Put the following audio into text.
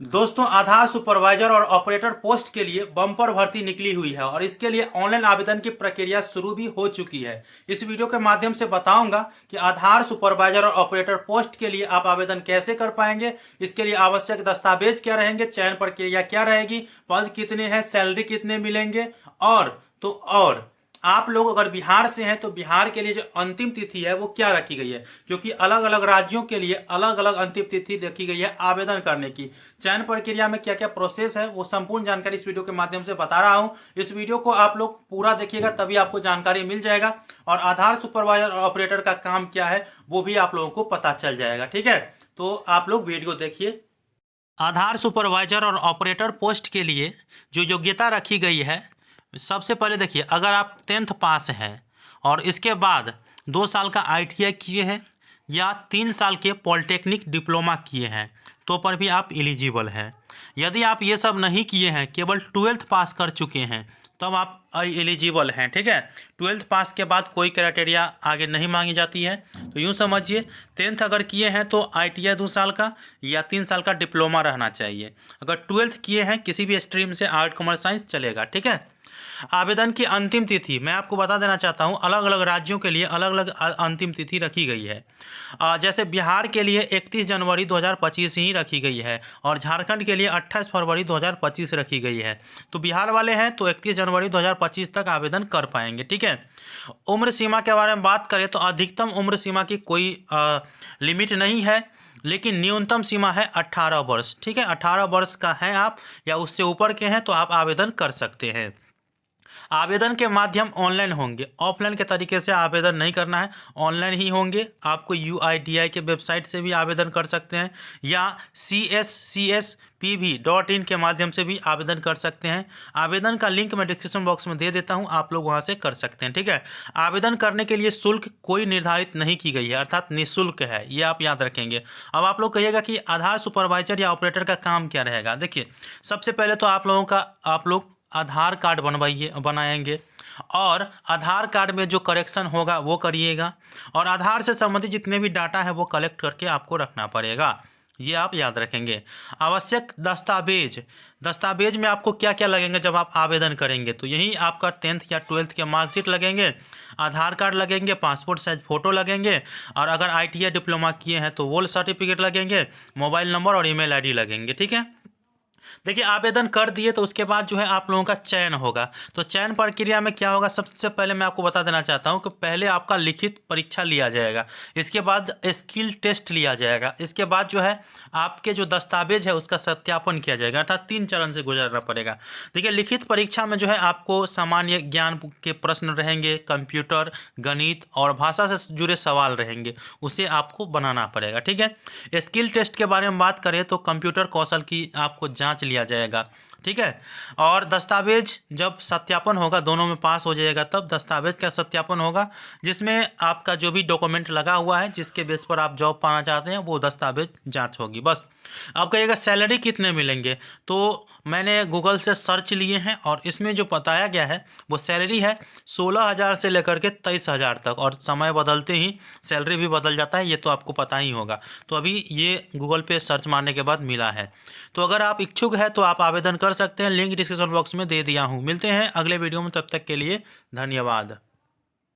दोस्तों, आधार सुपरवाइजर और operator post के लिए बम्पर भर्ती निकली हुई है और इसके लिए ऑनलाइन आवेदन की प्रक्रिया शुरू भी हो चुकी है। इस वीडियो के माध्यम से बताऊंगा कि आधार सुपरवाइजर और ऑपरेटर पोस्ट के लिए आप आवेदन कैसे कर पाएंगे, इसके लिए आवश्यक दस्तावेज क्या रहेंगे, चयन प्रक्रिया क्या रहेगी, पद कितने हैं, सैलरी कितने मिलेंगे और आप लोग अगर बिहार से हैं तो बिहार के लिए जो अंतिम तिथि है वो क्या रखी गई है, क्योंकि अलग अलग राज्यों के लिए अलग अलग अंतिम तिथि रखी गई है आवेदन करने की। चयन प्रक्रिया में क्या क्या प्रोसेस है वो संपूर्ण जानकारी इस वीडियो के माध्यम से बता रहा हूं। इस वीडियो को आप लोग पूरा देखिएगा, तभी आपको जानकारी मिल जाएगा और आधार सुपरवाइजर और ऑपरेटर का काम क्या है वो भी आप लोगों को पता चल जाएगा। ठीक है, तो आप लोग वीडियो देखिए। आधार सुपरवाइजर और ऑपरेटर पोस्ट के लिए जो योग्यता रखी गई है, सबसे पहले देखिए, अगर आप 10th पास हैं और इसके बाद 2 साल का ITI किए हैं या 3 साल के पॉलिटेक्निक डिप्लोमा किए हैं तो पर भी आप एलिजिबल हैं। यदि आप ये सब नहीं किए हैं, केवल 12th पास कर चुके हैं, तब आप एलिजिबल हैं। ठीक है, 12th पास के बाद कोई क्राइटेरिया आगे नहीं मांगी जाती है। तो यूँ समझिए, 10th अगर किए हैं तो ITI 2 साल का या 3 साल का डिप्लोमा रहना चाहिए। अगर 12th किए हैं किसी भी स्ट्रीम से, आर्ट कॉमर्स साइंस चलेगा। ठीक है, आवेदन की अंतिम तिथि मैं आपको बता देना चाहता हूं, अलग अलग राज्यों के लिए अलग अलग अंतिम तिथि रखी गई है। जैसे बिहार के लिए 31 जनवरी 2025 ही रखी गई है और झारखंड के लिए 28 फरवरी 2025 रखी गई है। तो बिहार वाले हैं तो 31 जनवरी 2025 तक आवेदन कर पाएंगे। ठीक है, उम्र सीमा के बारे में बात करें तो अधिकतम उम्र सीमा की कोई लिमिट नहीं है, लेकिन न्यूनतम सीमा है 18 वर्ष। ठीक है, 18 वर्ष का है आप या उससे ऊपर के हैं तो आप आवेदन कर सकते हैं। आवेदन के माध्यम ऑनलाइन होंगे, ऑफलाइन के तरीके से आवेदन नहीं करना है, ऑनलाइन ही होंगे। आपको UIDAI के वेबसाइट से भी आवेदन कर सकते हैं या CSCSPV.in के माध्यम से भी आवेदन कर सकते हैं। आवेदन का लिंक मैं डिस्क्रिप्शन बॉक्स में दे देता हूं, आप लोग वहां से कर सकते हैं। ठीक है, आवेदन करने के लिए शुल्क कोई निर्धारित नहीं की गई है, अर्थात निःशुल्क है, ये आप याद रखेंगे। अब आप लोग कहिएगा कि आधार सुपरवाइजर या ऑपरेटर का काम क्या रहेगा। देखिए, सबसे पहले तो आप लोग आधार कार्ड बनाएंगे और आधार कार्ड में जो करेक्शन होगा वो करिएगा और आधार से संबंधित जितने भी डाटा है वो कलेक्ट करके आपको रखना पड़ेगा, ये आप याद रखेंगे। आवश्यक दस्तावेज में आपको क्या क्या लगेंगे जब आप आवेदन करेंगे, तो यही आपका 10th या 12th के मार्कशीट लगेंगे, आधार कार्ड लगेंगे, पासपोर्ट साइज फ़ोटो लगेंगे और अगर ITI डिप्लोमा किए हैं तो वो सर्टिफिकेट लगेंगे, मोबाइल नंबर और email ID लगेंगे। ठीक है, देखिए, आवेदन कर दिए तो उसके बाद जो है आप लोगों का चयन होगा। तो चयन प्रक्रिया में क्या होगा, सबसे पहले मैं आपको बता देना चाहता हूं कि पहले आपका लिखित परीक्षा लिया जाएगा, इसके बाद स्किल टेस्ट लिया जाएगा, इसके बाद जो है आपके जो दस्तावेज है उसका सत्यापन किया जाएगा, अर्थात 3 चरण से गुजरना पड़ेगा। देखिए, लिखित परीक्षा में जो है आपको सामान्य ज्ञान के प्रश्न रहेंगे, कंप्यूटर, गणित और भाषा से जुड़े सवाल रहेंगे, उसे आपको बनाना पड़ेगा। ठीक है, स्किल टेस्ट के बारे में बात करें तो कंप्यूटर कौशल की आपको जांच लिया जाएगा। ठीक है, और दस्तावेज जब सत्यापन होगा, दोनों में पास हो जाएगा तब दस्तावेज का सत्यापन होगा, जिसमें आपका जो भी डॉक्यूमेंट लगा हुआ है जिसके बेस पर आप जॉब पाना चाहते हैं वो दस्तावेज जांच होगी। बस अब कहिएगा सैलरी कितने मिलेंगे, तो मैंने गूगल से सर्च लिए हैं और इसमें जो बताया गया है वो सैलरी है 16,000 से लेकर के 23,000 तक, और समय बदलते ही सैलरी भी बदल जाता है, ये तो आपको पता ही होगा। तो अभी ये गूगल पे सर्च मारने के बाद मिला है, तो अगर आप इच्छुक हैं तो आप आवेदन कर सकते हैं, लिंक डिस्क्रिप्शन बॉक्स में दे दिया हूँ। मिलते हैं अगले वीडियो में, तब तक के लिए धन्यवाद।